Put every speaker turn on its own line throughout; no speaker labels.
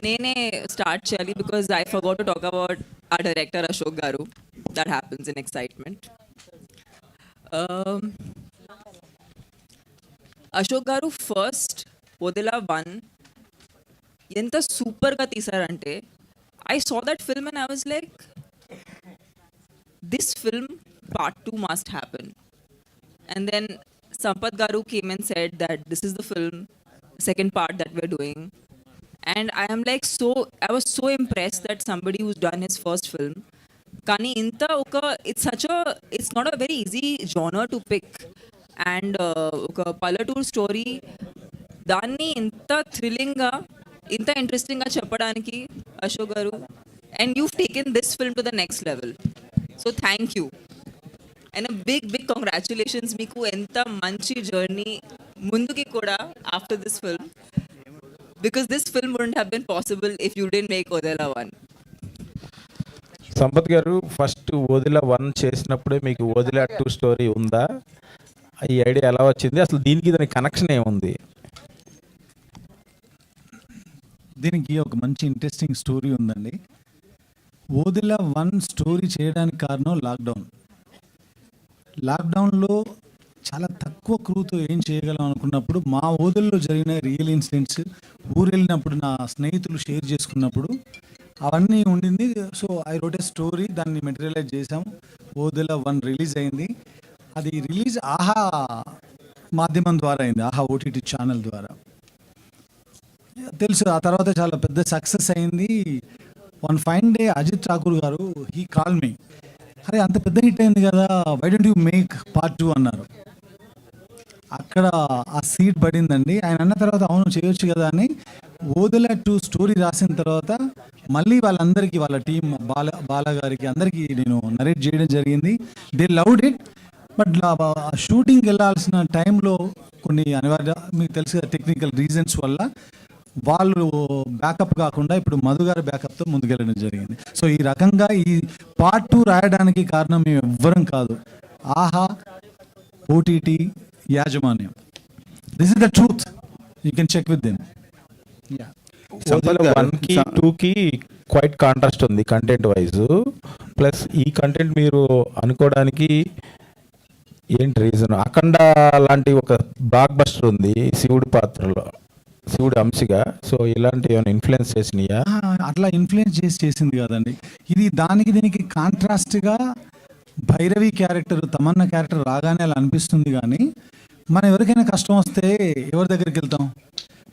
నేనే స్టార్ట్ చేయాలి because I forgot to talk about ఆ డైరెక్టర్ అశోక్ గారు. That happens in excitement. Ashok గారు ఫస్ట్ వదిలా 1 ఎంత సూపర్గా తీశారంటే I saw that film and I was like this film part 2 must happen. And then Sampath Garu came and said that this is the film, second part that we're doing. And I am like I was so impressed that somebody who's done his first film. Kani inta oka, it's not a very easy genre to pick. And oka Pallatoor story, దాన్ని ఇంత థ్రిల్లింగ్గా ఇంత ఇంట్రెస్టింగ్గా చెప్పడానికి Ashok garu and you've taken this film to the next level. So thank you. And a big congratulations మీకు ఎంత మంచి journey ముందుకి కూడా after this film. Because this film wouldn't have been possible if you didn't make Odela 1.
Sampath గారు first Odela 1 చేసినప్పుడే మీకు Odela 2 story ఉందా? ఈ ఐడియా ఎలా వచ్చింది? అసలు దానికి కనెక్షన్ ఏముంది?
దీనికి ఒక మంచి ఇంట్రెస్టింగ్ స్టోరీ ఉందండి. ఓదిలా 1 స్టోరీ చేయడానికి కారణం లాక్డౌన్లో చాలా తక్కువ క్రూతో ఏం చేయగలం అనుకున్నప్పుడు మా ఓదల్లో జరిగిన రియల్ ఇన్సిడెంట్స్, ఊరు వెళ్ళినప్పుడు నా స్నేహితులు షేర్ చేసుకున్నప్పుడు అవన్నీ ఉండింది. So I wrote a story, దాన్ని మెటీరియలైజ్ చేసాము. ఓదిలా 1 రిలీజ్ అయింది. అది రిలీజ్ ఆహా మాధ్యమం ద్వారా అయింది, ఆహా ఓటీటీ ఛానల్ ద్వారా. తెలుసు, ఆ తర్వాత చాలా పెద్ద సక్సెస్ అయింది. One fine day Ajit Thakur garu he call me, అరే అంత పెద్ద హిట్ అయింది కదా, why don't you make part 2 అన్నారు. అక్కడ ఆ సీట్ పడిందండి. ఆయన అన్న తర్వాత అవును చేయొచ్చు కదా అని ఓదిలా 2 స్టోరీ రాసిన తర్వాత మళ్ళీ వాళ్ళందరికీ, వాళ్ళ టీం బాలా గారికి అందరికీ నేను నరేట్ చేయడం జరిగింది. They loved it. బట్ షూటింగ్కి వెళ్ళాల్సిన టైంలో కొన్ని అనివార్య, మీకు తెలుసు కదా, టెక్నికల్ రీజన్స్ వల్ల వాళ్ళు బ్యాకప్ కాకుండా ఇప్పుడు మధు గారి బ్యాకప్తో ముందుకెళ్ళడం జరిగింది. సో ఈ రకంగా ఈ part 2 రాయడానికి కారణం మేము ఎవ్వరం కాదు, ఆహా ఓటీటీ యాజమాన్యం. This is the truth, you can check with them.
Sampath 1కి 2కి క్వైట్ కాంట్రాస్ట్ ఉంది కంటెంట్ వైజ్. ప్లస్ ఈ కంటెంట్ మీరు అనుకోవడానికి ఏంటి రీజన్? అఖండ లాంటి ఒక బ్లాక్ బస్టర్ ఉంది శివుడి పాత్రలో, శివుడి అంశగా. సో ఇలాంటి ఏమైనా ఇన్ఫ్లుయెన్స్ చేసినాయా?
అట్లా ఇన్ఫ్లుయెన్స్ చేసింది కాదండి. ఇది దీనికి కాంట్రాస్ట్గా భైరవి క్యారెక్టర్, తమన్నా క్యారెక్టర్ రాగానే అలా అనిపిస్తుంది. కానీ మనం ఎవరికైనా కష్టం వస్తే ఎవరి దగ్గరికి వెళ్తాం?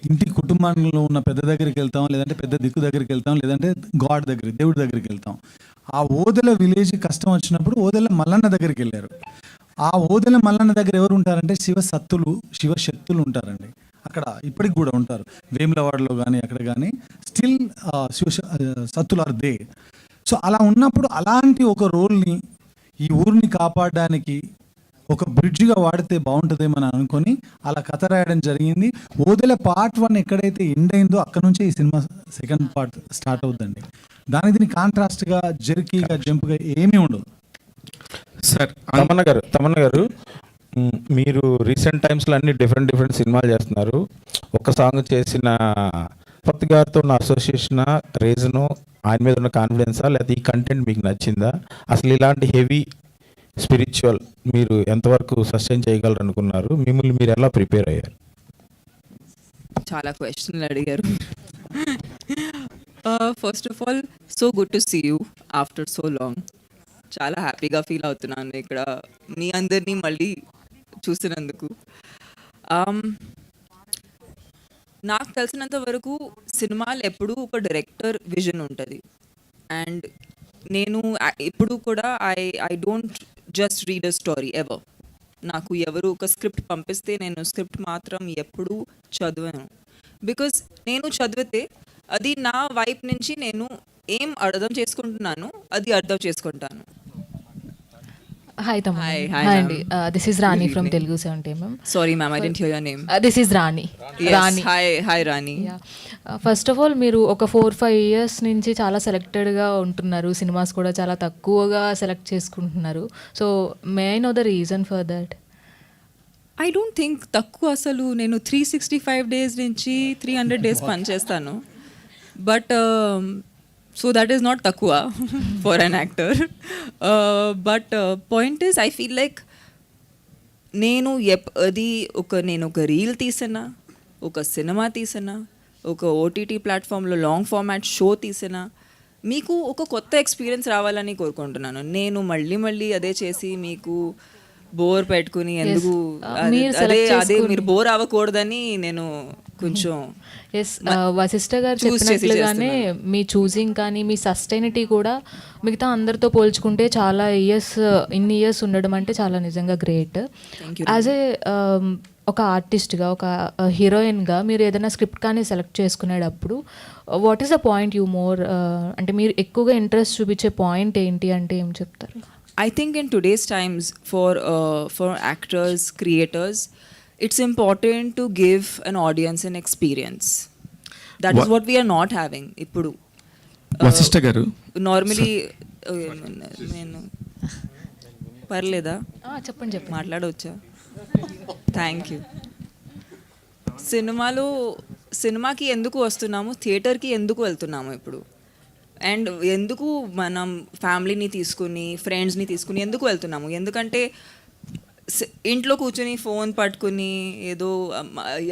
ఇంటి కుటుంబంలో ఉన్న పెద్ద దగ్గరికి వెళ్తాం, లేదంటే పెద్ద దిక్కు దగ్గరికి వెళ్తాం, లేదంటే గాడ్ దగ్గర, దేవుడి దగ్గరికి వెళ్తాం. ఆ ఓదెల విలేజ్ కష్టం వచ్చినప్పుడు ఓదెల మల్లన్న దగ్గరికి వెళ్ళారు. ఆ ఓదెల మల్లన్న దగ్గర ఎవరు ఉంటారంటే శివశక్తులు ఉంటారండి. అక్కడ ఇప్పటికి కూడా ఉంటారు, వేములవాడలో కానీ అక్కడ కానీ స్టిల్ సత్తులు ఆర్ దే. సో అలా ఉన్నప్పుడు అలాంటి ఒక రోల్ని ఈ ఊరిని కాపాడడానికి ఒక బ్రిడ్జ్గా వాడితే బాగుంటుందేమని అనుకొని అలా కథ రాయడం జరిగింది. ఓదెల part 1 ఎక్కడైతే ఎండ్ అయిందో అక్కడ నుంచే ఈ సినిమా సెకండ్ పార్ట్ స్టార్ట్ అవుతుందండి. దీనికి కాంట్రాస్ట్గా జర్కీగా జంప్గా ఏమీ ఉండదు.
సార్
తమన్నా గారు మీరు రీసెంట్ టైమ్స్లో అన్ని డిఫరెంట్ సినిమాలు చేస్తున్నారు. ఒక సాంగ్ చేసిన పత్ గారితో ఉన్న అసోసియేషన్ రీజను, ఆయన మీద ఉన్న కాన్ఫిడెన్సా, లేకపోతే ఈ కంటెంట్ మీకు నచ్చిందా? అసలు ఇలాంటి హెవీ స్పిరిచువల్ మీరు ఎంతవరకు సస్టైన్ చేయగలరు అనుకున్నారు? మిమ్మల్ని మీరు ఎలా ప్రిపేర్ అయ్యారు?
చాలా క్వశ్చన్లు అడిగారు. First of all, so good to see you after so long. చాలా హ్యాపీగా ఫీల్ అవుతున్నాను ఇక్కడ మీ అందరినీ మళ్ళీ చూసినందుకు. నాకు తెలిసినంత వరకు సినిమాలు ఎప్పుడూ ఒక డైరెక్టర్ విజన్ ఉంటుంది. అండ్ నేను ఎప్పుడు కూడా I don't just read a story ever. నాకు ఎవరు ఒక స్క్రిప్ట్ పంపిస్తే నేను స్క్రిప్ట్ మాత్రం ఎప్పుడూ చదివాను. బికాజ్ నేను చదివితే అది నా వైపు నుంచి నేను ఏం అర్థం చేసుకుంటున్నాను అది అర్థం చేసుకుంటాను.
Hi, Taman.
Hi,
Hi,
ma'am.
Andy. This is Rani
Good
from
evening.
Telugu 70 mm.
Sorry ma'am, I didn't hear your name.
This is Rani.
Yes,
Rani.
hi Rani.
Yeah. First of all మీరు ఒక 4-5 years నుంచి చాలా సెలెక్టెడ్గా ఉంటున్నారు, cinemas కూడా చాలా తక్కువగా select చేసుకుంటున్నారు. So may I know the reason for that?
I don't think తక్కువ. అసలు నేను 365 days నుంచి 300 days పనిచేస్తాను. But so that is not takwa for an actor. But point is, I feel like నేను నేను ఒక రీల్ తీసినా, ఒక సినిమా తీసినా, ఒక ఓటీటీ ప్లాట్ఫామ్లో లాంగ్ ఫార్మాట్ షో తీసినా మీకు ఒక కొత్త ఎక్స్పీరియన్స్ రావాలని కోరుకుంటున్నాను. నేను మళ్ళీ అదే చేసి మీకు బోర్ పెట్టుకుని ఎందుకు
మీరు
అదే
select
అదే
చేసుకుని-
మీరు బోర్ అవ్వకూడదని నేను కొంచెం
ఎస్ వశిష్ఠ గారు
choose చేసి
చెప్పినట్లుగానే మీ చూసింగ్ కానీ మీ సస్టైనిటీ కూడా మిగతా అందరితో పోల్చుకుంటే చాలా ఇన్ని ఇయర్స్ ఉండడం అంటే చాలా నిజంగా గ్రేట్. యాజ్ ఏ ఒక ఆర్టిస్ట్గా, ఒక హీరోయిన్గా మీరు ఏదైనా స్క్రిప్ట్ కానీ సెలెక్ట్ చేసుకునేటప్పుడు what is the point you more అంటే మీరు ఎక్కువగా ఇంట్రెస్ట్ చూపించే పాయింట్ ఏంటి అంటే ఏం చెప్తారు?
I think in today's times, for actors, creators, it's important to give an audience an experience. That is what we are not having. Ippudu
Vashishtha గారు
normally నేను పర్లేదా
చెప్పండి.
మాట్లాడవచ్చా? Thank you. సినిమాకి ఎందుకు వస్తున్నాము, థియేటర్కి ఎందుకు వెళ్తున్నాము ఇప్పుడు, అండ్ ఎందుకు మనం ఫ్యామిలీని తీసుకుని ఫ్రెండ్స్ని తీసుకుని ఎందుకు వెళ్తున్నాము? ఎందుకంటే ఇంట్లో కూర్చుని ఫోన్ పట్టుకుని ఏదో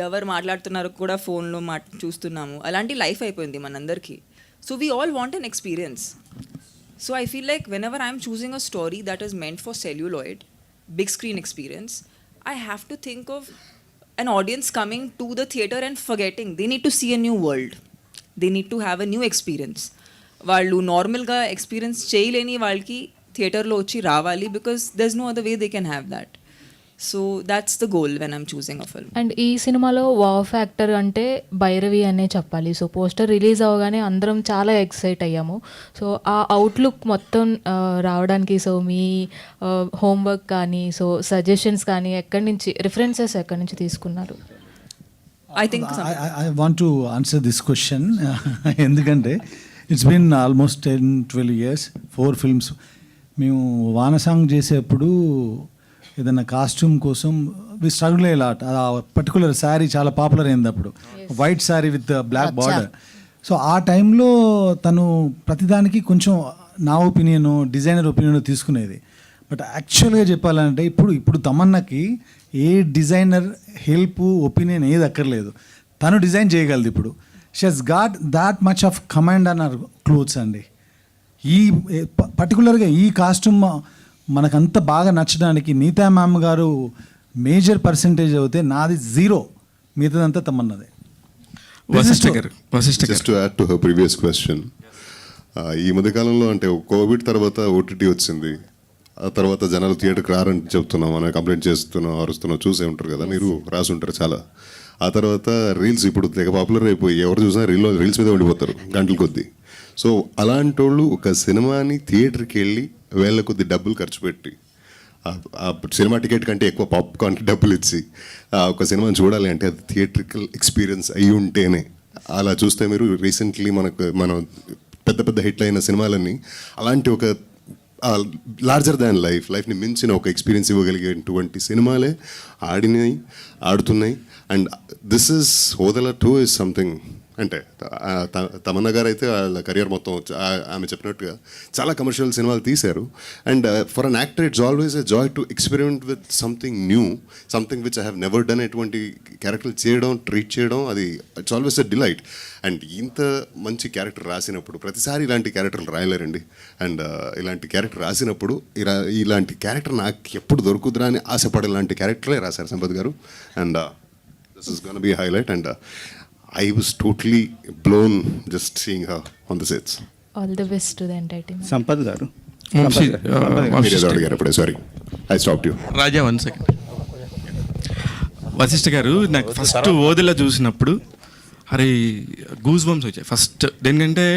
ఎవరు మాట్లాడుతున్నారో కూడా ఫోన్లో చూస్తున్నాము. అలాంటి లైఫ్ అయిపోయింది మనందరికీ. So we all want an experience. So I feel like whenever I'm choosing a story that is meant for celluloid, big screen experience, I have to think of an audience coming to the theatre and forgetting. They need to see a new world. They need to have a new experience. వాళ్ళు నార్మల్గా experience చేయలేని వాళ్ళకి థియేటర్లో వచ్చి రావాలి, because there no other way they can have that. So that's the goal when I'm choosing a film.
And ఈ సినిమాలో wow factor అంటే భైరవి అనే చెప్పాలి. సో పోస్టర్ రిలీజ్ అవ్వగానే అందరం చాలా ఎక్సైట్ అయ్యాము. సో ఆ అవుట్లుక్ మొత్తం రావడానికి సో మీ హోంవర్క్ కానీ, సో సజెషన్స్ కానీ రిఫరెన్సెస్ ఎక్కడి నుంచి తీసుకున్నారు?
I think
I want to answer this question ఎందుకంటే it's been almost 10-12 years, 4 films. మేము వాన సాంగ్ చేసేప్పుడు ఏదైనా కాస్ట్యూమ్ కోసం వి స్ట్రగుల్ లాట్. ఆ పర్టికులర్ శారీ చాలా పాపులర్ అయింది అప్పుడు, white sari with black border. So ఆ టైంలో తను ప్రతిదానికి కొంచెం నా ఒపీనియన్, డిజైనర్ ఒపీనియన్ తీసుకునేది. బట్ యాక్చువల్గా చెప్పాలంటే ఇప్పుడు తమన్నాకి ఏ డిజైనర్ హెల్ప్, ఒపీనియన్ ఏది అక్కర్లేదు. తను డిజైన్ చేయగలదు. ఇప్పుడు she has got that much of command on our clothes అండి. ఈ పర్టికులర్గా ఈ కాస్ట్యూమ్ మనకంత బాగా నచ్చడానికి Neeta ma'am garu major percentage అవుతే నాది 0, మిగతాదంతా తమన్నదే.
వశిష్ఠ గారు
just to add to her previous question, ఈ మధ్యకాలంలో అంటే కోవిడ్ తర్వాత ఓటీటీ వచ్చింది. ఆ తర్వాత జనాలు థియేటర్కి రారని చెప్తున్నాం, మనం కంప్లైంట్ చేస్తున్నాం, అరుస్తున్నాం, చూసే ఉంటారు కదా, మీరు రాసి ఉంటారు చాలా. ఆ తర్వాత రీల్స్ ఇప్పుడు తెగ పాపులర్ అయిపోయి ఎవరు చూసినా రీల్స్ మీద ఉండిపోతారు గంటల కొద్దీ. సో అలాంటి వాళ్ళు ఒక సినిమాని థియేటర్కి వెళ్ళి వేళ్ళ కొద్ది డబ్బులు ఖర్చు పెట్టి ఆ సినిమా టికెట్ కంటే ఎక్కువ పాప్కార్న్కి డబ్బులు ఇచ్చి ఒక సినిమాని చూడాలి అంటే అది థియేట్రికల్ ఎక్స్పీరియన్స్ అయి ఉంటేనే. అలా చూస్తే మీరు రీసెంట్లీ మనం పెద్ద హిట్ అయిన సినిమాలన్నీ అలాంటి ఒక లార్జర్ దాన్ లైఫ్ని మించిన ఒక ఎక్స్పీరియన్స్ ఇవ్వగలిగేటువంటి సినిమాలే ఆడుతున్నాయి. And this is Odela 2 is something. అంటే తమన్నా గారు అయితే వాళ్ళ కెరియర్ మొత్తం ఆమె చెప్పినట్టుగా చాలా కమర్షియల్ సినిమాలు తీశారు. And for an actor it's always a joy to experiment with something new, something which I have never done. ఎటువంటి క్యారెక్టర్లు చేయడం, ట్రీట్ చేయడం, అది it's always a delight. And ఇంత మంచి క్యారెక్టర్ రాసినప్పుడు ప్రతిసారి ఇలాంటి క్యారెక్టర్లు రాయలేరండి. అండ్ ఇలాంటి క్యారెక్టర్ రాసినప్పుడు ఇలాంటి క్యారెక్టర్ నాకు ఎప్పుడు దొరుకుతురా అని ఆశపడే ఇలాంటి క్యారెక్టరే రాశారు సంపత్ గారు. And this is gonna B highlight. And I was totally blown just seeing her on the sets.
All the best to the entire team.
Sampath garu,
మీరు ఏదో అడిగారు అప్పుడే, sorry I stopped you.
Raja 1 second. Vashishta garu, నాకు ఫస్ట్ ఓదిలా చూసినప్పుడు అరే గూస్ బంప్స్ వచ్చాయి first. ఎందుకంటే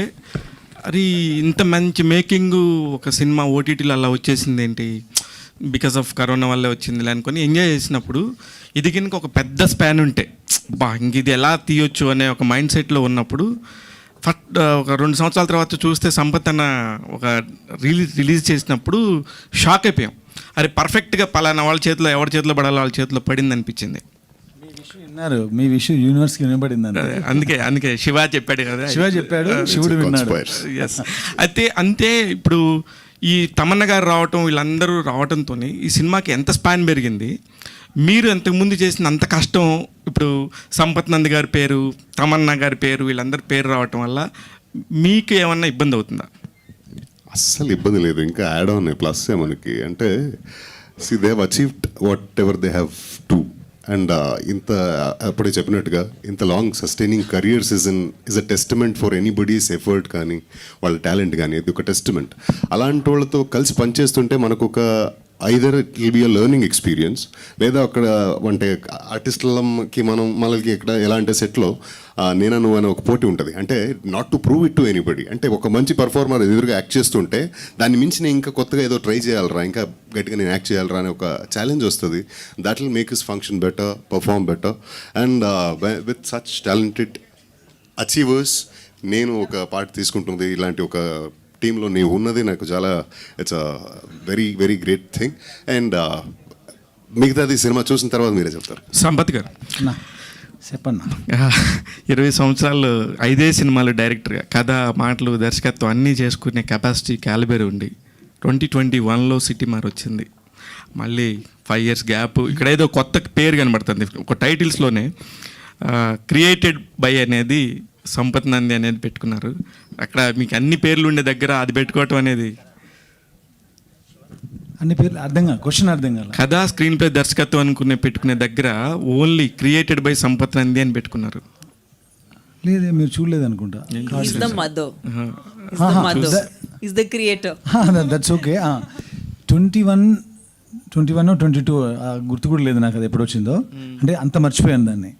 అరే ఇంత మంచి మేకింగ్ ఒక సినిమా ఓటీటీలో అలా వచ్చేసింది ఏంటి, బికాస్ ఆఫ్ కరోనా వల్లే వచ్చింది అనుకొని ఎంజాయ్ చేసినప్పుడు ఇది కనుక ఒక పెద్ద స్పాన్ ఉంటే ఇంక ఇది ఎలా తీయొచ్చు అనే ఒక మైండ్ సెట్లో ఉన్నప్పుడు ఒక 2 సంవత్సరాల తర్వాత చూస్తే సంపత్ అన్న ఒక రిలీజ్ చేసినప్పుడు షాక్ అయిపోయాం. అరే పర్ఫెక్ట్గా పలానా వాళ్ళ చేతిలో ఎవరి చేతిలో పడాలో వాళ్ళ చేతిలో పడింది అనిపించింది.
విన్నారు, మీ విషయం యూనివర్స్కి వినబడింది అంతే.
అందుకే శివ చెప్పాడు కదా.
శివ చెప్పాడు, శివుడు విన్నాడు.
ఎస్. అయితే అంతే. ఇప్పుడు ఈ తమన్న గారు రావటం, వీళ్ళందరూ రావటంతో ఈ సినిమాకి ఎంత స్పాన్ పెరిగింది. మీరు అంతకుముందు చేసిన అంత కష్టం ఇప్పుడు సంపత్ నంద్ గారి పేరు, తమన్నా గారి పేరు, వీళ్ళందరి పేరు రావటం వల్ల మీకు ఏమన్నా ఇబ్బంది అవుతుందా?
అస్సలు ఇబ్బంది లేదు. ఇంకా యాడ్ ఆన్ ప్లస్ మనకి అంటే see they have achieved what ever they have to. And ఇంత అప్పుడే చెప్పినట్టుగా ఇంత long sustaining career's is a testament for anybody's effort కానీ వాళ్ళ టాలెంట్ కానీ, ఇది ఒక టెస్టిమెంట్. అలాంటి వాళ్ళతో కలిసి పనిచేస్తుంటే మనకు ఒక either it will be a learning experience, లేదా అక్కడ అంటే ఆర్టిస్టులకి మనకి ఎక్కడ ఎలా అంటే సెట్లో నేను నువ్వు అనే ఒక పోటీ ఉంటుంది. అంటే not to prove it to anybody. అంటే ఒక మంచి పర్ఫార్మర్ ఎదురుగా యాక్ట్ చేస్తుంటే దాన్ని మించి నేను ఇంకా కొత్తగా ఏదో ట్రై చేయాలరా, ఇంకా గట్టిగా నేను యాక్ట్ చేయాలరా అనే ఒక ఛాలెంజ్ వస్తుంది. That will make his function better, perform better. And with such talented achievers నేను ఒక పార్ట్ తీసుకుంటుంది. ఇలాంటి ఒక టీంలో నేను ఉన్నది నాకు చాలా it's a very very great thing. And మిగతాది సినిమా చూసిన తర్వాత మీరే చెప్తారు.
సంపత్ గారు
చెప్పన్నా,
20 సంవత్సరాలు 5 సినిమాలు డైరెక్టర్గా కథ, మాటలు, దర్శకత్వం అన్నీ చేసుకునే కెపాసిటీ, క్యాలిబర్ ఉండి 2021లో సిటీ మార్ వచ్చింది. మళ్ళీ 5 years గ్యాప్. ఇక్కడ ఏదో కొత్త పేరు కనబడుతుంది ఒక టైటిల్స్లోనే. క్రియేటెడ్ బై అనేది సంపత్ నంది అనేది పెట్టుకున్నారు. అక్కడ మీకు అన్ని పేర్లు ఉండే దగ్గర అది పెట్టుకోవటం అనేది
అన్ని పేర్లు అర్థం కాదు, క్వశ్చన్ అర్థం కాదు.
కథా, స్క్రీన్ ప్లే, దర్శకత్వం పెట్టుకునే దగ్గర only created by Sampath Nandi అని పెట్టుకున్నారు.
లేదే, మీరు చూడలేదు అనుకుంటా.
He's the mother. He's the mother. He's the creator.
That's okay. 21 22 గుర్తు కూడా లేదు నాకు, అది ఎప్పుడు వచ్చిందో. అంటే అంత మర్చిపోయాను దాన్ని.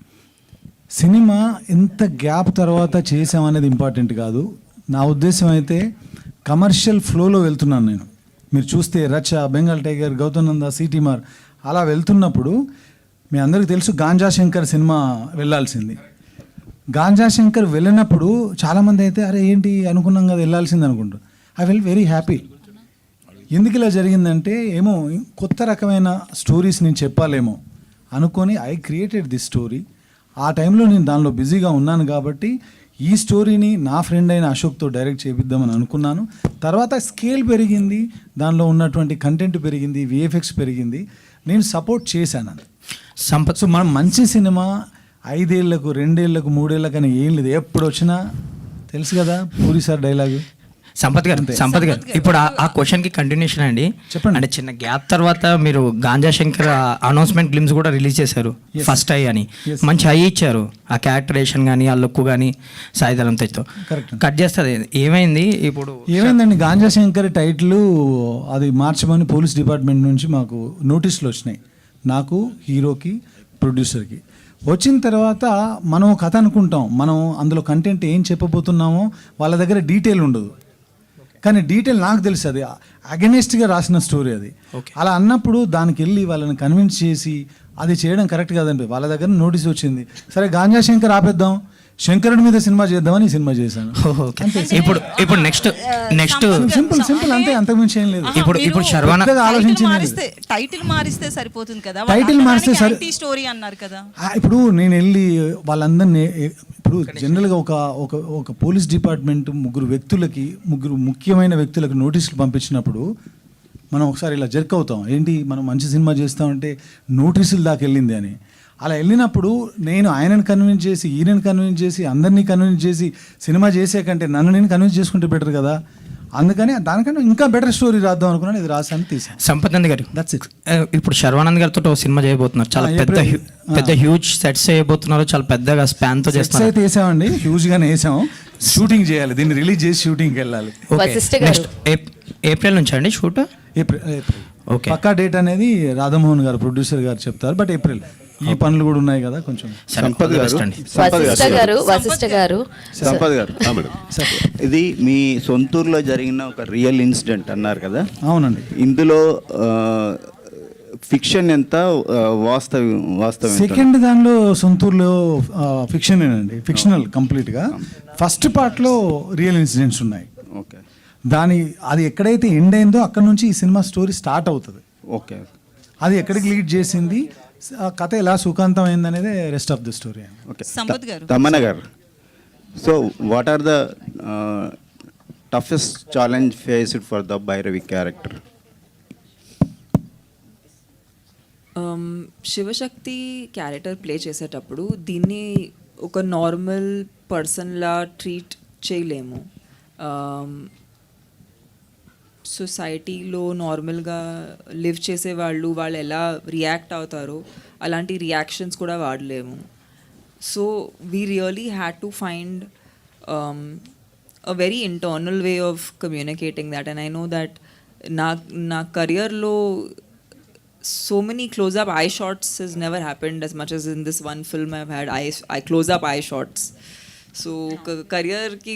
సినిమా ఎంత గ్యాప్ తర్వాత చేసామనేది ఇంపార్టెంట్ కాదు. నా ఉద్దేశం అయితే కమర్షియల్ ఫ్లోలో వెళ్తున్నాను నేను. మీరు చూస్తే రచ, బెంగాల్ టైగర్, గౌతమ్ నంద, సిటీ మార్ అలా వెళ్తున్నప్పుడు మీ అందరికీ తెలుసు గాంజా శంకర్ సినిమా వెళ్ళాల్సింది. గాంజా శంకర్ వెళ్ళినప్పుడు చాలామంది అయితే అరే ఏంటి అనుకున్నాం కదా వెళ్ళాల్సింది అనుకుంటారు. I fell very happy. ఎందుకు ఇలా జరిగిందంటే ఏమో కొత్త రకమైన స్టోరీస్ నేను చెప్పాలేమో అనుకొని ఐ క్రియేటెడ్ దిస్ స్టోరీ. ఆ టైంలో నేను దానిలో బిజీగా ఉన్నాను కాబట్టి ఈ స్టోరీని నా ఫ్రెండ్ అయిన అశోక్తో డైరెక్ట్ చేపిద్దామని అనుకున్నాను. తర్వాత స్కేల్ పెరిగింది, దానిలో ఉన్నటువంటి కంటెంట్ పెరిగింది, విఎఫ్ఎక్స్ పెరిగింది, నేను సపోర్ట్ చేశాను. సంపత్ సో మనం మంచి సినిమా 5 ఏళ్లకు 2 ఏళ్లకు 3 ఏళ్ళకని ఏం లేదు, ఎప్పుడు వచ్చినా తెలుసు కదా పూరి సార్ డైలాగు.
సంపత్ గారు ఇప్పుడు ఆ క్వశ్చన్కి కంటిన్యూషన్ అండి.
చెప్పండి.
అంటే చిన్న గ్యాప్ తర్వాత మీరు గాంజా శంకర్ అనౌన్స్మెంట్ గ్లిమ్స్ కూడా రిలీజ్ చేశారు, ఫస్ట్ ఐ అని. మంచి హై ఇచ్చారు, ఆ క్యారెక్టరేషన్ కానీ, ఆ లుక్ కానీ, సాయిధరం తెచ్చుతో కట్ చేస్తుంది. ఏమైంది ఇప్పుడు?
ఏమైందండి, గాంజా శంకర్ టైటిల్ అది మార్చమని పోలీస్ డిపార్ట్మెంట్ నుంచి మాకు నోటీసులు వచ్చినాయి, నాకు, హీరోకి, ప్రొడ్యూసర్కి. వచ్చిన తర్వాత మనం కథ అనుకుంటాం, మనం అందులో కంటెంట్ ఏం చెప్పబోతున్నామో వాళ్ళ దగ్గర డీటెయిల్ ఉండదు. కానీ డీటెయిల్ నాకు తెలుసు, అది అగెనిస్ట్గా రాసిన స్టోరీ అది. అలా అన్నప్పుడు దానికి వెళ్ళి వాళ్ళని కన్విన్స్ చేసి అది చేయడం కరెక్ట్ కాదండి. వాళ్ళ దగ్గర నోటీస్ వచ్చింది, సరే గాంజా శంకర్ ఆపేద్దాం, శంకరుడి మీద సినిమా చేద్దామని ఈ సినిమా చేశాను.
ఇప్పుడు నెక్స్ట్
సింపుల్ అంతే, అంతకుమించి ఏం లేదు.
ఇప్పుడు శర్వాన
టైటిల్ మారిస్తే సరిపోతుంది కదా.
టైటిల్ మారిస్తే
స్టోరీ అన్నారు కదా.
ఇప్పుడు నేను వెళ్ళి వాళ్ళందరినీ, ఇప్పుడు జనరల్గా ఒక పోలీస్ డిపార్ట్మెంట్ ముగ్గురు ముఖ్యమైన వ్యక్తులకు నోటీసులు పంపించినప్పుడు మనం ఒకసారి ఇలా జర్క్ అవుతాం, ఏంటి మనం మంచి సినిమా చేస్తామంటే నోటీసులు దాకా వెళ్ళింది అని. అలా వెళ్ళినప్పుడు నేను ఆయనను కన్విన్స్ చేసి, ఈయనను కన్విన్స్ చేసి, అందరినీ కన్విన్స్ చేసి సినిమా చేసే కంటే నన్ను నేను కన్విన్స్ చేసుకుంటే బెటర్ కదా. అందుకని దానికంటే ఇంకా బెటర్ స్టోరీ రాద్దాం అనుకున్నాను, ఇది రాసాను, తీసాను.
సంపత్ నంది గారు,
దట్స్ ఇట్.
ఇప్పుడు శర్వానంద్ గారితో ఒక సినిమా చేయబోతున్నారు, చాలా పెద్ద హ్యూజ్ సెట్స్ చేయబోతున్నారు, చాలా పెద్దగా స్పాన్ తో చేస్తారు.
అయితే వేసామండి, హ్యూజ్ గానే వేసాము. షూటింగ్ చేయాలి, దీన్ని రిలీజ్ చేసి షూటింగ్కి వెళ్ళాలి.
నెక్స్ట్ ఏప్రిల్ నుంచి అండి షూట్?
ఏప్రిల్.
ఓకే.
పక్కా డేట్ అనేది రాధామోహన్ గారు, ప్రొడ్యూసర్ గారు చెప్తారు, బట్ ఏప్రిల్. ఈ పనులు కూడా ఉన్నాయి కదా కొంచెం.
సంపత్ గారు, ఇది మీ సొంతూరులో జరిగిన ఒక రియల్ ఇన్సిడెంట్ అన్నారు కదా.
అవునండి.
ఇందులో ఫిక్షన్ ఎంత, వాస్తవం?
సెకండ్ దానిలో సొంతూరులో ఫిక్షనేనండి, ఫిక్షనల్ కంప్లీట్గా. ఫస్ట్ పార్ట్లో రియల్ ఇన్సిడెంట్స్ ఉన్నాయి.
ఓకే.
అది ఎక్కడైతే ఎండ్ అయిందో అక్కడ నుంచి ఈ సినిమా స్టోరీ స్టార్ట్ అవుతుంది.
ఓకే.
అది ఎక్కడికి లీడ్ చేసింది, ఆ కథ ఎలా సుఖాంతం అయిందనేదే రెస్ట్ ఆఫ్ ద స్టోరీ అండి.
Okay
Sampath garu.
Tamannaah garu, so what are the toughest challenge faced for the Bhairavi character?
Shivashakti character play చేసేటప్పుడు దీన్ని ఒక నార్మల్ పర్సన్లా ట్రీట్ చేయలేము. సొసైటీలో నార్మల్గా లివ్ చేసే వాళ్ళు ఎలా రియాక్ట్ అవుతారో అలాంటి రియాక్షన్స్ కూడా వాడలేము. So we really had to find a very internal way of communicating that, and I know that na career lo so many close up eye shots has never happened as much as in this one film I've had I close up eye shots. So career ki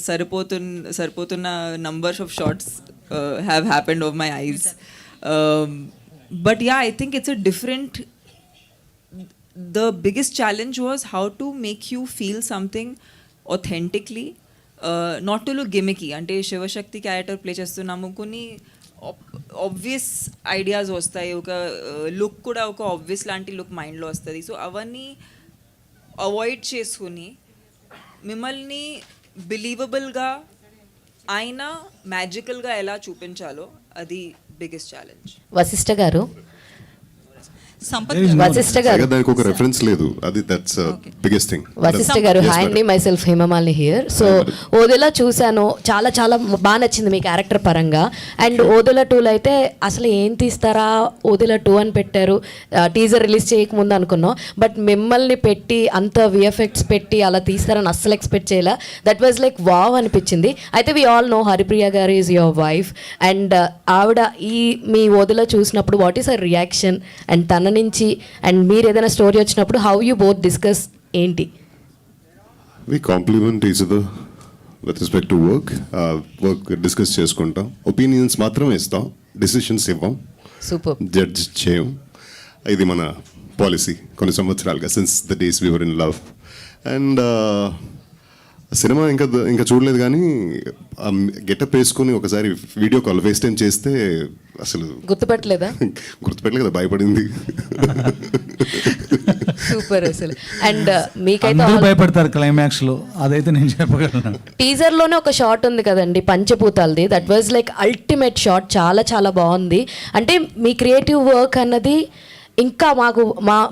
saripotuna numbers of shots have happened of my eyes. But yeah, I think it's a different, the biggest challenge was how to make you feel something authentically, not to look gimmicky. అంటే Shivashakti character play చేస్తున్నాము, కొన్ని obvious ideas వస్తాయి, ఒక look కూడా ఒక obvious లాంటి look మైండ్లో వస్తుంది. సో అవన్నీ అవాయిడ్ చేసుకుని మిమ్మల్ని బిలీవబుల్గా అయినా మ్యాజికల్గా ఎలా చూపించాలో అది బిగ్గెస్ట్ ఛాలెంజ్.
వశిష్ఠ గారు,
సంపత్
There is
గారు.
no-
వశిష్ఠ గారు,
దానికి ఒక రెఫరెన్స్ లేదు, అది that's biggest thing.
Vashishtha garu, hi అండి, myself Hemamalini here. So Odela చూశాను, చాలా చాలా బాగా నచ్చింది మీ క్యారెక్టర్ పరంగా. అండ్ ఓదెలా 2లో అయితే అసలు ఏం తీస్తారా, ఓదెలా 2 అని పెట్టారు, టీజర్ రిలీజ్ చేయకముందు అనుకున్నాం. బట్ మిమ్మల్ని పెట్టి అంత విఎఫ్ఎక్స్ పెట్టి అలా తీస్తారని అస్సలు ఎక్స్పెక్ట్ చేయలే. దట్ వాజ్ లైక్ వావ్ అనిపించింది. అయితే వి ఆల్ నో హరిప్రియ గారు ఈజ్ యువర్ వైఫ్, అండ్ ఆవిడ ఈ మీ ఓదెలా చూసినప్పుడు what is her reaction, and తన నుంచి అండ్ మీరు ఏదైనా స్టోరీ వచ్చినప్పుడు హౌ యూ బోత్ డిస్కస్ ఏంటి?
We complement each other with respect to work. Work discuss చేసుకుంటాం, ఒపీనియన్స్ మాత్రమే ఇస్తాం, డిసిషన్స్ ఇవ్వం,
సూపర్.
జడ్జ్ చేయం. ఇది మన పాలసీ కొన్ని సంవత్సరాలుగా, since the days we were in love. And సినిమా ఇంకా చూడలేదు, కానీ గెటప్ వేసుకుని ఒకసారి వీడియో కాల్ ఫేస్ టైం చేస్తే అసలు
గుర్తుపట్టలేదా?
గుర్తుపెట్టలే కదా, భయపడింది.
సూపర్ అసలు. అండ్ మీకైతే
అందరూ భయపడతారు క్లైమాక్స్ లో, అదైతే నేను చెప్పగలను.
టీజర్ లోనే ఒక షాట్ ఉంది కదండి పంచభూతాలది, that was like ultimate shot, చాలా చాలా బాగుంది. అంటే మీ క్రియేటివ్ వర్క్ అన్నది ఇంకా మాకు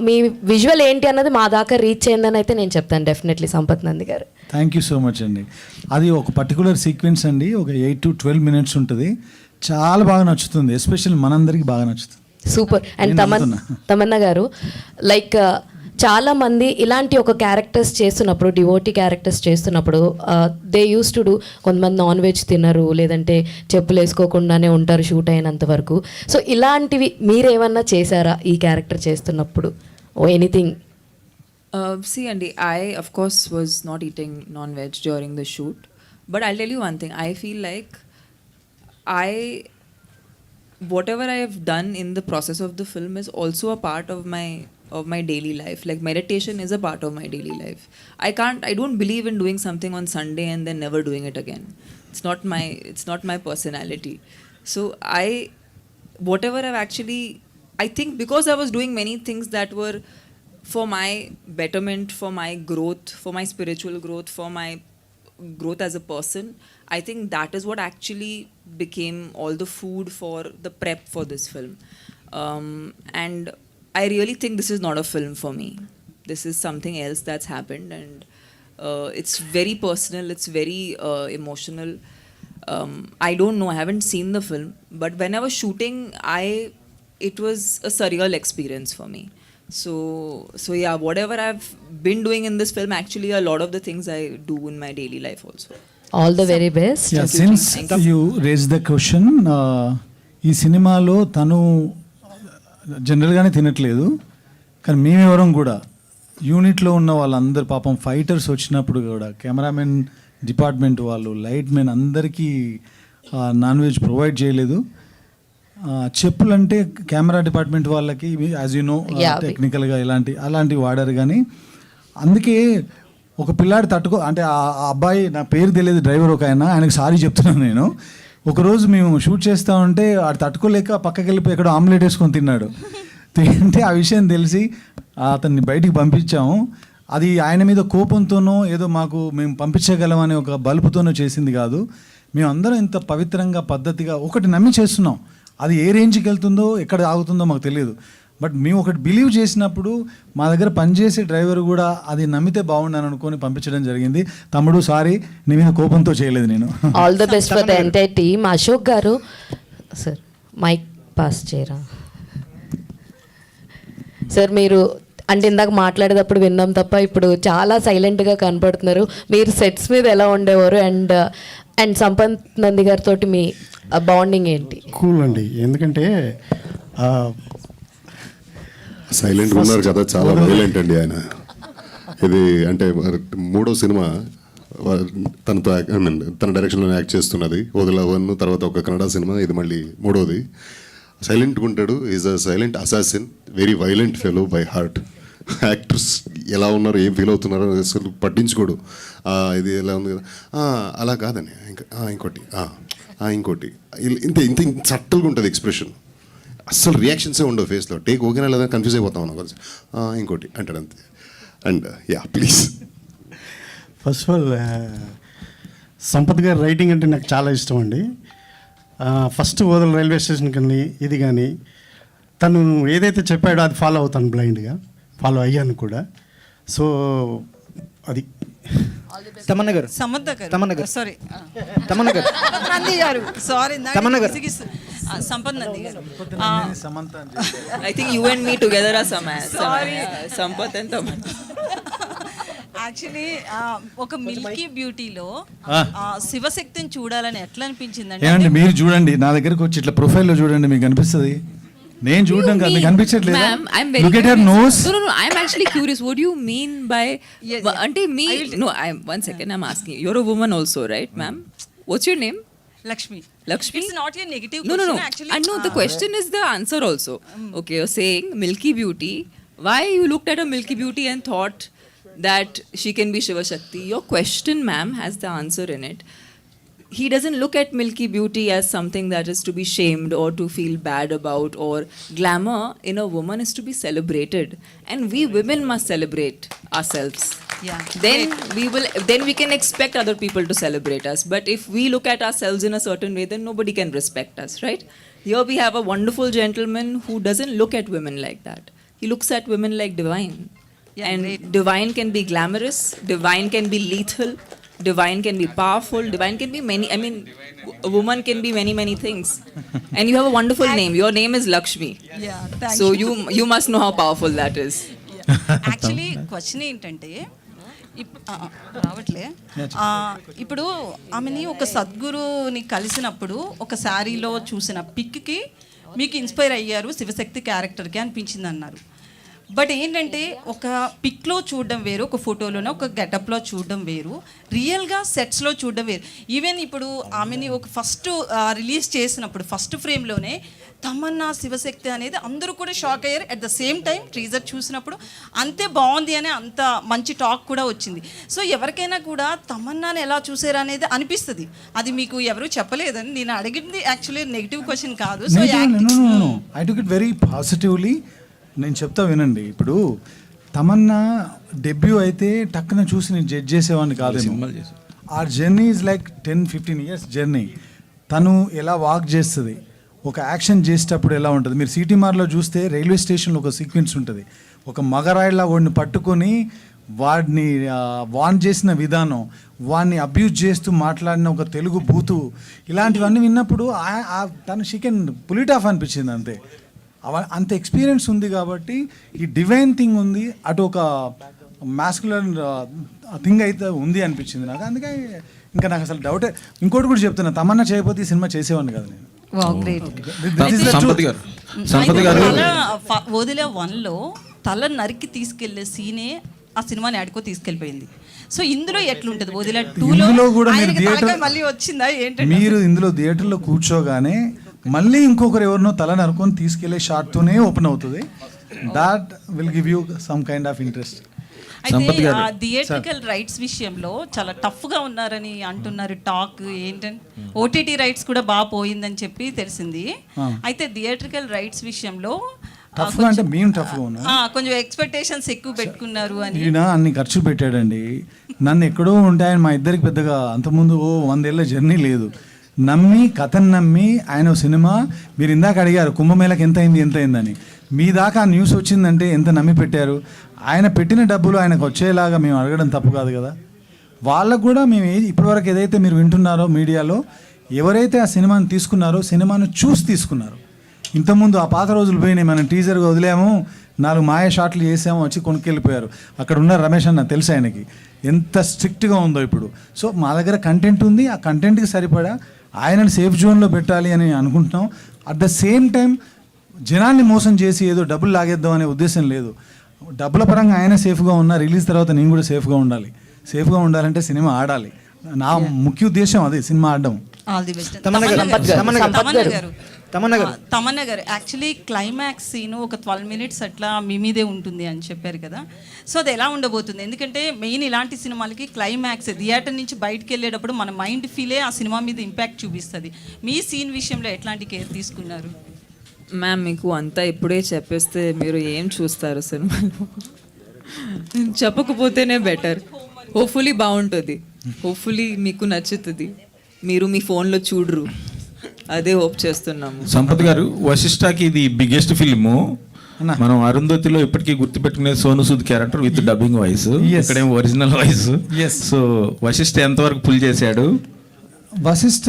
మీ విజువల్ ఏంటి అన్నది మా దాకా రీచ్ అయిందని అయితే నేను చెప్తాను డెఫినెట్లీ. సంపత్ నంది గారు,
థ్యాంక్ యూ సో మచ్ అండి. అది ఒక పర్టికులర్ సీక్వెన్స్ అండి, ఒక 8 to 12 minutes ఉంటుంది, చాలా బాగా నచ్చుతుంది, ఎస్పెషల్లీ మనందరికీ బాగా నచ్చుతుంది.
సూపర్. అండ్ తమన్నా గారు, లైక్ చాలా మంది ఇలాంటి ఒక క్యారెక్టర్స్ చేస్తున్నప్పుడు, డివోటీ క్యారెక్టర్స్ చేస్తున్నప్పుడు దే యూస్ టు డూ, కొంతమంది నాన్ వెజ్ తినరు, లేదంటే చెప్పులు వేసుకోకుండానే ఉంటారు షూట్ అయినంత వరకు. సో ఇలాంటివి మీరేమన్నా చేశారా ఈ క్యారెక్టర్ చేస్తున్నప్పుడు, ఓ anything?
See, Andy, I of course was not eating non-veg during the shoot, but I'll tell you one thing. I feel like whatever I have done in the process of the film is also a part of my daily life. Like meditation is a part of my daily life. I don't believe in doing something on Sunday and then never doing it again. It's not my personality. So whatever I think because I was doing many things that were for my betterment, for my growth, for my spiritual growth, for my growth as a person, I think that is what actually became all the food for the prep for this film. And I really think this is not a film for me. This is something else that's happened, and it's very personal, it's very emotional. I don't know, I haven't seen the film, but when I was shooting, it was a surreal experience for me. So yeah, whatever I've been doing in this film, actually a lot of the things I do in my daily life also.
All the very best.
Since you raise the question, ఈ సినిమాలో తను జనరల్గానే తినట్లేదు, కానీ మేమెవరం కూడా యూనిట్లో ఉన్న వాళ్ళందరూ పాపం ఫైటర్స్ వచ్చినప్పుడు కూడా కెమెరామెన్ డిపార్ట్మెంట్ వాళ్ళు, లైట్ మెన్ అందరికీ నాన్ వెజ్ ప్రొవైడ్ చేయలేదు. చెప్పులు అంటే కెమెరా డిపార్ట్మెంట్ వాళ్ళకి యాజ్ యూ నో టెక్నికల్గా అలాంటివి వాడారు, కానీ అందుకే ఒక పిల్లాడు అంటే ఆ అబ్బాయి, నా పేరు తెలియదు, డ్రైవర్ ఒక ఆయనకి సారీ చెప్తున్నాను నేను. ఒకరోజు మేము షూట్ చేస్తూ ఉంటే ఆడు తట్టుకోలేక పక్కకి వెళ్ళిపోయి ఎక్కడో ఆమ్లెట్ వేసుకొని తిన్నాడు. అంటే ఆ విషయం తెలిసి అతన్ని బయటికి పంపించాము. అది ఆయన మీద కోపంతోనో ఏదో మేము పంపించగలమనే ఒక బలుపుతోనో చేసింది కాదు. మేమందరం ఇంత పవిత్రంగా పద్ధతిగా ఒకటి నమ్మి చేస్తున్నాం. అది ఏ రేంజ్కి వెళ్తుందో ఎక్కడ ఆగుతుందో మాకు తెలియదు. బట్ మేము ఒకటి బిలీవ్ చేసినప్పుడు మా దగ్గర పనిచేసే డ్రైవర్ కూడా అది నమ్మితే బాగుండని అనుకొని పంపించడం జరిగింది. తమ్ముడు సారీ, నీ మీద కోపంతో చేయలేదు నేను.
All the best for the entire team. Ashok garu sir mic pass చేయరా సార్. మీరు అంటే ఇందాక మాట్లాడేటప్పుడు విన్నాం తప్ప ఇప్పుడు చాలా సైలెంట్గా కనపడుతున్నారు. మీరు సెట్స్ మీద ఎలా ఉండేవారు అండ్ సంపత్ నంది గారితో మీ బాండింగ్ ఏంటి?
కూల్ అండి, ఎందుకంటే
సైలెంట్గా ఉన్నారు కదా, చాలా వైలెంట్ అండి ఆయన. ఇది అంటే 3వ సినిమా తనతో తన డైరెక్షన్లో యాక్ట్ చేస్తున్నది. ఓదెలా 1, తర్వాత ఒక కన్నడ సినిమా, ఇది మళ్ళీ 3వది. సైలెంట్గా ఉంటాడు. Is a silent assassin, very violent fellow by heart. Actors ఎలా ఉన్నారు, ఏం ఫీల్ అవుతున్నారో అసలు పట్టించుకోడు. ఇది ఎలా ఉంది కదా, అలా కాదని ఇంకోటి ఇంకోటి ఇంత ఇంత సట్టల్గా ఉంటుంది ఎక్స్ప్రెషన్. అస్సలు రియాక్షన్సే ఉండవు ఫేస్లో. టేక్ ఓకేనా లేదా కన్ఫ్యూజ్ అయిపోతాం అన్న కొంచెం. ఇంకోటి అంటాడు అంతే. And yeah please.
First of all Sampath గారి రైటింగ్ అంటే నాకు చాలా ఇష్టం అండి. ఫస్ట్ ఓదల రైల్వే స్టేషన్ కానీ ఇది కానీ తను ఏదైతే చెప్పాడో అది ఫాలో అవుతాను, బ్లైండ్గా ఫాలో అయ్యాను కూడా. సో అది
తమన్నా గారు,
సమర్థ గారు,
తమన్నా గారు,
సారీ
తమన్నా గారు,
నంది గారు, సారీ
తమన్నా గారు,
సంపత్ నంది గారు.
I think you and me together are Sampath and Tamanna.
Actually ఒక మిల్కీ బ్యూటీలో శివశక్తిని చూడాలని ఎట్లా అనిపించిందండి?
ఏమండి మీరు చూడండి, నా దగ్గరకు వచ్చి ఇట్లా ప్రొఫైల్లో చూడండి, మీకు కనిపిస్తుంది. నేను చూడడం కాదు, మీకు కనిపించట్లేదు.
Ma'am, I'm very
Look at her
curious.
nose.
No, I'm actually curious. What do you mean by?
Yes,
Ante me? No, one second. I'm asking. You're a woman also, right, ma'am? What's your name?
Lakshmi.
Lakshmi?
It's not your negative
No.
question, actually.
I know the question is the answer also. Okay, you're saying Milky Beauty. Why you looked at a Milky Beauty and thought that she can be Shiva Shakti? Your question, ma'am, has the answer in it. He doesn't look at Milky Beauty as something that is to be shamed or to feel bad about, or glamour in a woman is to be celebrated, and we women must celebrate ourselves.
Yeah.
Then we can expect other people to celebrate us. But if we look at ourselves in a certain way, then nobody can respect us, right? Here we have a wonderful gentleman who doesn't look at women like that. He looks at women like divine.
Yeah,
And
great.
divine can be glamorous, divine can be lethal, divine can be powerful, divine can be many. I mean, a woman can be many, many things. And you have a wonderful name. Your name is Lakshmi.
Yeah, thank
So
you.
you must know how powerful that is.
Actually question ఏంటంటే రావట్లే. ఇప్పుడు ఆమెని ఒక సద్గురుని కలిసినప్పుడు ఒక శారీలో చూసిన పిక్కి మీకు ఇన్స్పైర్ అయ్యారు శివశక్తి క్యారెక్టర్కి అనిపించింది అన్నారు. బట్ ఏంటంటే ఒక పిక్లో చూడడం వేరు, ఒక ఫోటోలోనే ఒక గెటప్లో చూడడం వేరు, రియల్గా సెట్స్లో చూడడం వేరు. ఈవెన్ ఇప్పుడు ఆమెని ఒక ఫస్ట్ రిలీజ్ చేసినప్పుడు ఫస్ట్ ఫ్రేమ్లోనే తమన్నా శివశక్తి అనేది అందరూ కూడా షాక్ అయ్యారు. At the same time teaser చూసినప్పుడు అంతే బాగుంది అని అంత మంచి టాక్ కూడా వచ్చింది. సో ఎవరికైనా కూడా తమన్నాని ఎలా చూసారు అనేది అనిపిస్తుంది. అది మీకు ఎవరు చెప్పలేదని నేను అడిగింది యాక్చువల్లీ నెగిటివ్ క్వశ్చన్ కాదు. So
I took it very positively. నేను చెప్తా వినండి. ఇప్పుడు తమన్నా డెబ్యూ అయితే టక్కున చూసి నేను జడ్జ్ చేసేవాడిని కాదేమో. ఆ journey is like 10-15 years journey. తను ఎలా వాక్ చేస్తుంది, ఒక యాక్షన్ చేసేటప్పుడు ఎలా ఉంటుంది. మీరు సిటీమార్లో చూస్తే రైల్వే స్టేషన్లో ఒక సీక్వెన్స్ ఉంటుంది. ఒక మగరాయిలా వాడిని పట్టుకొని వాడిని వాన్ చేసిన విధానం, వాడిని అబ్యూజ్ చేస్తూ మాట్లాడిన ఒక తెలుగు బూతు, ఇలాంటివన్నీ విన్నప్పుడు తను she can pull it off అనిపించింది అంతే. అంత ఎక్స్పీరియన్స్ ఉంది కాబట్టి ఈ డివైన్ థింగ్ ఉంది, అటు ఒక మాస్కులర్ థింగ్ అయితే ఉంది అనిపించింది నాకు. అందుకే ఇంకా నాకు అసలు డౌటే. ఇంకోటి కూడా చెప్తున్నా, తమన్నా చేయకపోతే ఈ సినిమా చేసేవాడిని కదా నేను.
వదిలే 1లో తల నరికి తీసుకెళ్లే సీనే ఆ సినిమాని ఆడుకో తీసుకెళ్ళిపోయింది. సో ఇందులో ఎట్లుంటది? వదిలే 2లో
కూడా మీరు థియేటర్
మళ్ళీ వచ్చిందా ఏంటంటే,
మీరు ఇందులో థియేటర్లో కూర్చోగానే మళ్ళీ ఇంకొకరు ఎవరినో తల నరుకొని తీసుకెళ్లే షాట్తోనే ఓపెన్ అవుతుంది. That will give you some kind of interest.
అయితే థియేట్రికల్ రైట్స్ విషయంలో చాలా టఫ్గా ఉన్నారని అంటున్నారు. టాక్ ఏంటంటే ఓటీటీ రైట్స్ కూడా బాగా పోయిందని చెప్పి తెలిసింది. అయితే థియేట్రికల్ రైట్స్ విషయంలో
టఫ్గా అంటే మేము టఫ్గా ఉన్నాం.
కొంచెం ఎక్స్పెక్టేషన్స్ ఎక్కువ పెట్టుకున్నారు అని.
ఈయన అన్ని ఖర్చు పెట్టాడండి. నన్ను ఎక్కడో ఉంటే ఆయన మా ఇద్దరికి పెద్దగా అంతకుముందు 100 ఏళ్ళ జర్నీ లేదు. నమ్మి కథను నమ్మి ఆయన సినిమా, మీరు ఇందాక అడిగారు కుంభమేళకి ఎంత అయిందని, మీ దాకా ఆ న్యూస్ వచ్చిందంటే ఎంత నమ్మి పెట్టారు. ఆయన పెట్టిన డబ్బులు ఆయనకు వచ్చేలాగా మేము అడగడం తప్పు కాదు కదా. వాళ్ళకు కూడా మేము ఇప్పటివరకు ఏదైతే మీరు వింటున్నారో మీడియాలో, ఎవరైతే ఆ సినిమాని తీసుకున్నారో సినిమాను చూసి తీసుకున్నారు. ఇంతకుముందు ఆ పాత రోజులు పోయినాయి, మనం టీజర్గా వదిలాము, 4 మాయ షాట్లు చేసాము, వచ్చి కొనుక్కెళ్ళిపోయారు. అక్కడ ఉన్న రమేష్ అన్న తెలుసు ఆయనకి ఎంత స్ట్రిక్ట్గా ఉందో ఇప్పుడు. సో మా దగ్గర కంటెంట్ ఉంది, ఆ కంటెంట్కి సరిపడా ఆయనను సేఫ్ జోన్లో పెట్టాలి అని అనుకుంటున్నాం. అట్ ద సేమ్ టైం జనాన్ని మోసం చేసి ఏదో డబ్బులు లాగేద్దాం అనే ఉద్దేశం లేదు. డబ్బుల పరంగా ఆయన సేఫ్గా ఉన్నా, రిలీజ్ తర్వాత నేను కూడా సేఫ్గా ఉండాలి. సేఫ్గా ఉండాలంటే సినిమా ఆడాలి. నా ముఖ్య ఉద్దేశం అది, సినిమా ఆడడం.
All the best. తమన్నా గారు యాక్చువల్లీ క్లైమాక్స్ సీన్ ఒక 12 minutes అట్లా మీ మీదే ఉంటుంది అని చెప్పారు కదా. సో అది ఎలా ఉండబోతుంది? ఎందుకంటే మెయిన్ ఇలాంటి సినిమాలకి క్లైమాక్స్ థియేటర్ నుంచి బయటకు వెళ్ళేటప్పుడు మన మైండ్ ఫీలే ఆ సినిమా మీద ఇంపాక్ట్ చూపిస్తుంది. మీ సీన్ విషయంలో ఎట్లాంటి కేర్ తీసుకున్నారు?
మ్యామ్, మీకు అంతా ఇప్పుడే చెప్పేస్తే మీరు ఏం చూస్తారు సినిమాలో? చెప్పకపోతేనే బెటర్. హోప్ఫుల్లీ బాగుంటుంది, హోప్ఫుల్లీ మీకు నచ్చుతుంది, మీరు మీ ఫోన్లో చూడరు, అదే హోప్ చేస్తున్నాము.
సంపత్ గారు, వశిష్ఠకి ఇది బిగ్గెస్ట్ ఫిల్ము. మనం అరుంధతిలో ఇప్పటికీ గుర్తుపెట్టుకునే Sonu Sood character with dubbing voice, ఇక్కడేమో ఒరిజినల్ వాయిస్. సో వశిష్ఠ ఎంతవరకు పుల్ చేశాడు?
వశిష్ఠ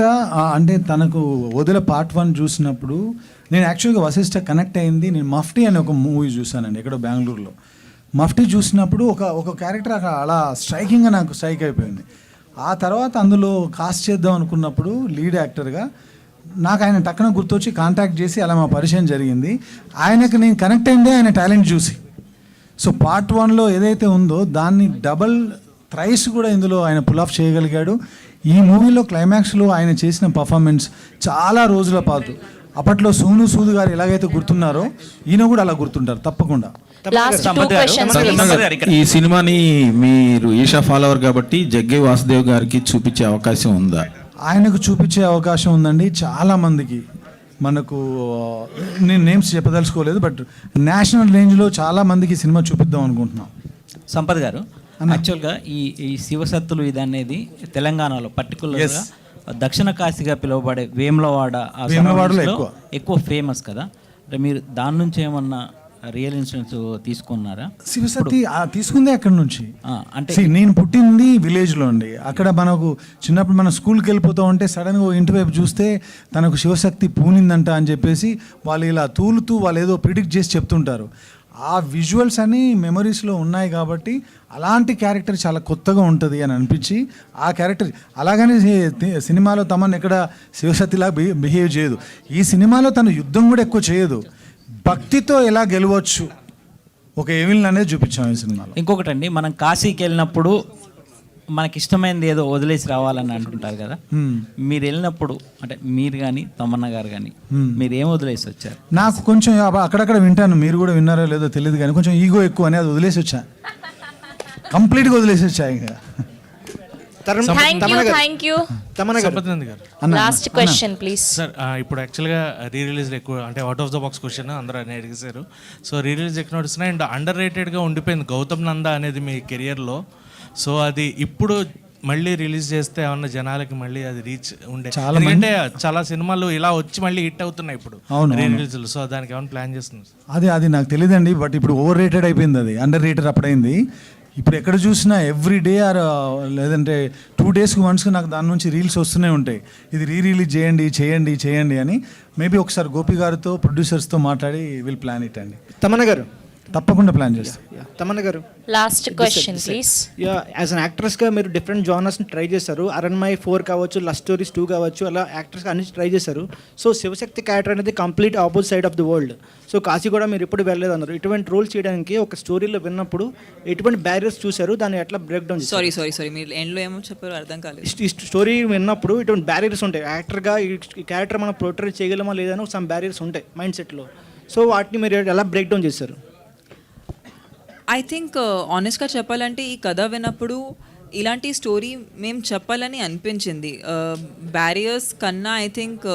అంటే తనకు వదిల పార్ట్ 1 చూసినప్పుడు నేను యాక్చువల్గా వశిష్ఠ కనెక్ట్ అయింది. నేను మఫ్టీ అనే ఒక మూవీ చూశానండి ఎక్కడో బెంగళూరులో. మఫ్టీ చూసినప్పుడు ఒక క్యారెక్టర్ అలా స్ట్రైకింగ్గా నాకు స్ట్రైక్ అయిపోయింది. ఆ తర్వాత అందులో కాస్ట్ చేద్దాం అనుకున్నప్పుడు లీడ్ యాక్టర్గా నాకు ఆయన టక్కున గుర్తొచ్చి కాంటాక్ట్ చేసి అలా మా పరిచయం జరిగింది. ఆయనకు నేను కనెక్ట్ అయిందే ఆయన టాలెంట్ చూసి. సో పార్ట్ 1లో ఏదైతే ఉందో దాన్ని డబల్ థ్రైస్ కూడా ఇందులో ఆయన పుల్ ఆఫ్ చేయగలిగాడు. ఈ మూవీలో క్లైమాక్స్లో ఆయన చేసిన పర్ఫార్మెన్స్ చాలా రోజుల పాటు, అప్పట్లో సోను సూద్ గారు ఎలాగైతే గుర్తున్నారో ఈయన కూడా అలా గుర్తుంటారు తప్పకుండా.
ఈ సినిమాని మీరు ఈషా ఫాలోవర్ కాబట్టి జగ్గే వాసుదేవ్ గారికి చూపించే అవకాశం ఉందా?
ఆయనకు చూపించే అవకాశం ఉందండి. చాలామందికి మనకు నేను నేమ్స్ చెప్పదలుచుకోలేదు, బట్ నేషనల్ రేంజ్లో చాలామందికి సినిమా చూపిద్దాం అనుకుంటున్నాం.
సంపత్ గారు, యాక్చువల్గా ఈ శివసత్తులు ఇది అనేది తెలంగాణలో పర్టికులర్గా దక్షిణ కాశీగా పిలువబడే వేములవాడలో ఎక్కువ ఫేమస్ కదా. అంటే మీరు దాని నుంచి ఏమన్నా రియల్ ఇన్సిడెంట్స్ తీసుకున్నారా?
శివసత్తి తీసుకుందే అక్కడ నుంచి. అంటే నేను పుట్టింది విలేజ్లో అండి. అక్కడ మనకు చిన్నప్పుడు మనం స్కూల్కి వెళ్ళిపోతూ ఉంటే సడన్గా ఇంటి వైపు చూస్తే తనకు శివశక్తి పూనిందంట అని చెప్పేసి వాళ్ళు ఇలా తూలుతూ వాళ్ళు ఏదో ప్రిడిక్ట్ చేసి చెప్తుంటారు. ఆ విజువల్స్ అన్నీ మెమరీస్లో ఉన్నాయి కాబట్టి అలాంటి క్యారెక్టర్ చాలా కొత్తగా ఉంటుంది అని అనిపించి ఆ క్యారెక్టర్ అలాగనే సినిమాలో తమను ఎక్కడ శివశక్తిలా బిహేవ్ చేయదు. ఈ సినిమాలో తను యుద్ధం కూడా ఎక్కువ చేయదు, భక్తితో ఎలా గెలవచ్చు ఒక ఏవిల్ అనేది చూపించాం ఈ సినిమాలో.
ఇంకొకటి అండి, మనం కాశీకి వెళ్ళినప్పుడు మనకి ఇష్టమైనది ఏదో వదిలేసి రావాలని అంటుంటారు కదా. మీరు వెళ్ళినప్పుడు అంటే మీరు కానీ తమన్నా గారు కానీ మీరు ఏం వదిలేసి వచ్చారు?
నాకు కొంచెం అక్కడక్కడ వింటాను, మీరు కూడా విన్నారో లేదో తెలియదు కానీ కొంచెం ఈగో ఎక్కువ అని అది వదిలేసి వచ్చా, కంప్లీట్గా వదిలేసి వచ్చా. ఇంకా
లాస్ట్ క్వశ్చన్ ప్లీజ్
సార్. ఇప్పుడు యాక్చువల్గా రీ రిలీజ్ ఎక్కువ అంటే out of the box question అందరూ అని అడిగేశారు. సో రీ రిలీజ్ ఎక్కువ నడుస్తున్నాయి అండ్ అండర్ రేటెడ్గా ఉండిపోయింది గౌతమ్ నందా అనేది మీ కెరియర్లో. సో అది ఇప్పుడు మళ్ళీ రిలీజ్ చేస్తే ఏమన్నా జనాలకి మళ్ళీ అది రీచ్ ఉండే, ఎందుకంటే చాలా సినిమాలు ఇలా వచ్చి మళ్ళీ హిట్ అవుతున్నాయి ఇప్పుడు రీ రిలీజ్లు. సో దానికి ఏమైనా ప్లాన్ చేస్తున్నారు?
అది నాకు తెలియదండి, బట్ ఇప్పుడు ఓవర్ రేటెడ్ అయిపోయింది, అది అండర్ రేటెడ్ అప్పుడైంది. ఇప్పుడు ఎక్కడ చూసినా ఎవ్రీ డే ఆర్ లేదంటే 2 daysకి వన్స్కి నాకు దాని నుంచి రీల్స్ వస్తూనే ఉంటాయి, ఇది రిలీజ్ చేయండి అని. మేబీ ఒకసారి గోపి గారితో ప్రొడ్యూసర్స్తో మాట్లాడి విల్ ప్లాన్ ఇట్ అండి.
తమన్నా గారు
తప్పకుండా ప్లాన్ చేస్తాం.
Tamannaah garu,
last question please.
As an యాక్ట్రెస్గా మీరు డిఫరెంట్ జానర్స్ని ట్రై చేశారు. అరణ్మయ్ 4 కావచ్చు, లవ్ స్టోరీస్ 2 కావచ్చు, అలా యాక్ట్రెస్గా అన్ని ట్రై చేశారు. సో శివశక్తి క్యారెక్టర్ అనేది complete opposite side of the world. So Kashi కూడా మీరు ఎప్పుడు వెళ్ళలేదు అన్నారు. ఇటువంటి రోల్ చేయడానికి ఒక స్టోరీలో విన్నప్పుడు ఎటువంటి బ్యారియర్స్ చూశారు, దాన్ని ఎట్లా బ్రేక్ డౌన్?
సారీ మీరు ఎండ్లో ఏమో చెప్పారు అర్థం కాలేదు.
ఈ స్టోరీ విన్నప్పుడు ఇటువంటి బ్యారియర్స్ ఉంటాయి, యాక్టర్గా ఈ క్యారెక్టర్ మనం పోర్ట్రేట్ చేయగలమా లేదని సమ్ బ్యారియర్స్ ఉంటాయి మైండ్ సెట్లో. సో వాటిని మీరు ఎలా బ్రేక్ డౌన్ చేశారు?
ఐ థింక్ ఆనెస్ట్గా చెప్పాలంటే ఈ కథ విన్నప్పుడు ఇలాంటి స్టోరీ మేము చెప్పాలని అనిపించింది. బ్యారియర్స్ కన్నా ఐ థింక్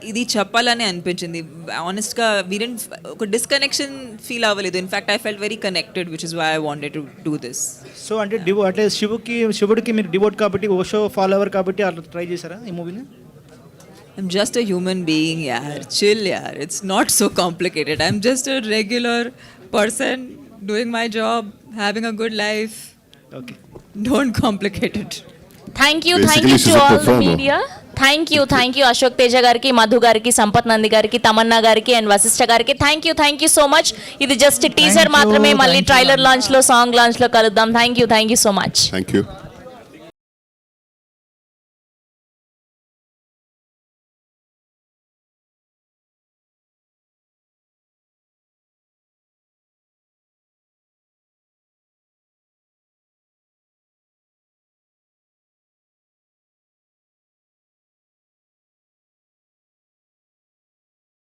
ఇది చెప్పాలని అనిపించింది. ఆనెస్ట్గా వీరెంట్ ఒక డిస్కనెక్షన్ ఫీల్ అవ్వలేదు. In fact I felt very connected, which is why I wanted to do this.
So అంటే అంటే శివుడికి మీరు డివోట్ కాబట్టి ఓషో ఫాలోవర్ కాబట్టి అట్లా ట్రై చేశారా ఈ మూవీని?
I'm just a human being, yaar. Chill, yaar. It's not so complicated. I'm just a regular person doing my job, having a good life.
Okay.
Don't complicate it.
Thank you
Basically, she's
to
a
all the
performer.
Media. Thank you Ashok Teja గారికి, మధు గారికి, సంపత్ నంది గారికి, తమన్నా గారికి and Vashishtha గారికి thank you so much. ఇది just teaser మాత్రమే. మళ్ళీ trailer launch లో, song launch లో కలుద్దాం. Thank you so much.
Thank you.